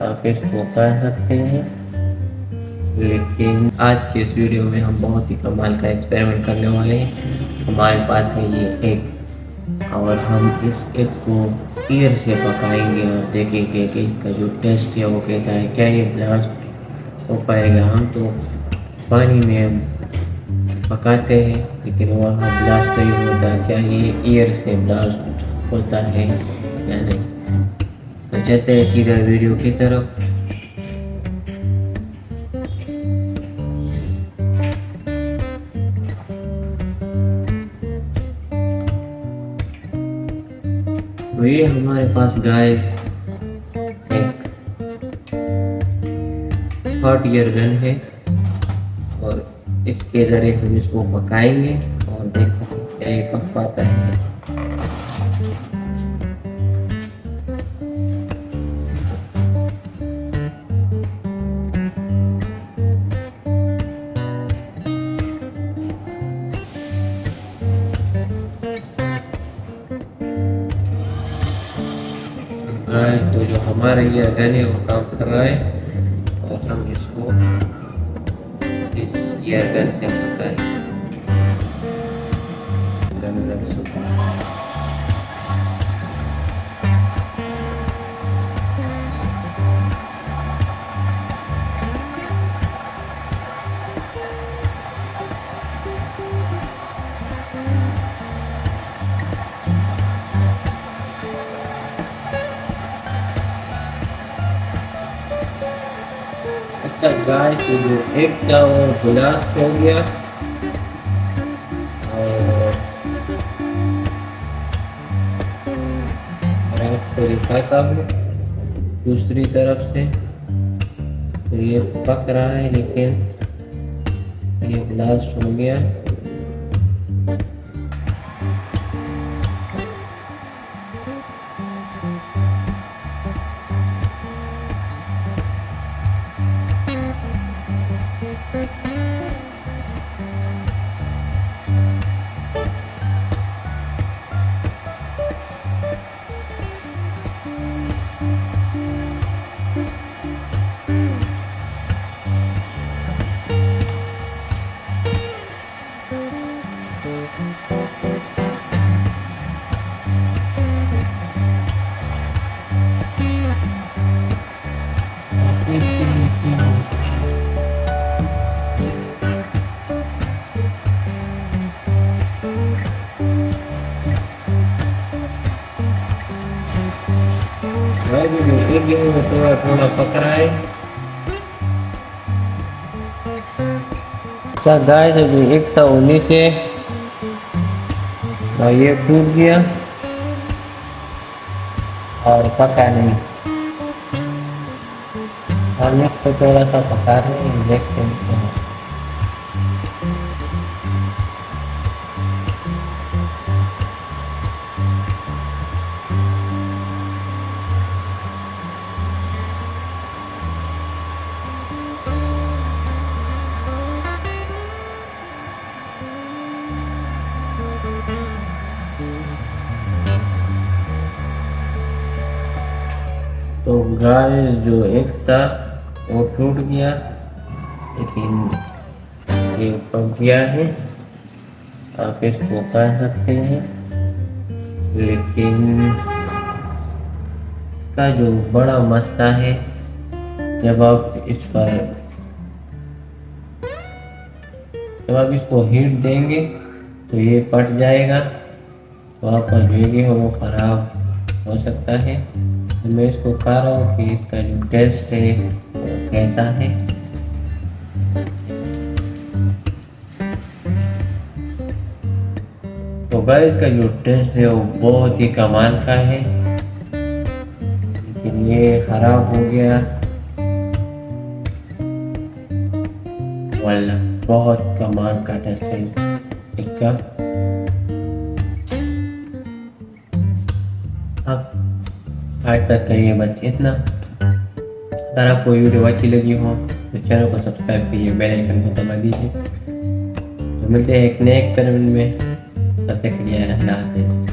आप इसको कर सकते हैं। लेकिन आज के इस वीडियो में हम बहुत ही कमाल का एक्सपेरिमेंट करने वाले हैं। हमारे पास है ये एग और हम इस एग को ईयर से पकाएंगे और देखेंगे कि इसका जो टेस्ट है वो कैसा है। क्या ये ब्लास्ट हो पाएगा? हम तो पानी में पकाते हैं लेकिन वहाँ ब्लास्ट नहीं होता। क्या ये ईयर से ब्लास्ट होता है या नहीं? तो चलते हैं सीधा वीडियो की तरफ। तो ये हमारे पास गाइस एक हॉट एयर गन है और इसके ज़रिए हम इसको पकाएंगे और देखेंगे क्या ये पक पाता है। तो जो हमारा ये गन है वो काम कर रहा है और हम इसको इस एयर गन से पकाएंगे। अच्छा गाय से जो एक था वो ब्लास्ट हो गया और मैं आपको दिखाता हूँ दूसरी तरफ से। तो ये पक रहा है लेकिन ये ब्लास्ट हो गया। थोड़ा थोड़ा पक रहा है। क्या गाय से जो एक था उन्हीं से ये टूट गया और पका नहीं। हम इसको थोड़ा सा पका रहे हैं, देखते हैं। तो गाय जो एक था वो टूट गया लेकिन ये पक गया है। आप इसको खा सकते हैं। लेकिन का जो बड़ा मसला है जब आप इसको हीट देंगे तो ये पट जाएगा तो आपका जो है वो ख़राब हो सकता है। तो मैं इसको खा रहा हूँ कि इसका जो टेस्ट है वो कैसा है। तो गाइस इसका जो टेस्ट है वो बहुत ही कमाल का है लेकिन ये खराब हो गया। वाला बहुत कमाल का टेस्ट है इसका। अब आज तक करिए बस इतना। अगर आपको वीडियो अच्छी लगी हो तो चैनल को सब्सक्राइब कीजिए, बेल आइकन को दबा दीजिए। तो मिलते हैं एक नए एक्सपेरिमेंट में। तब तक के लिए अल्लाह हाफिज़।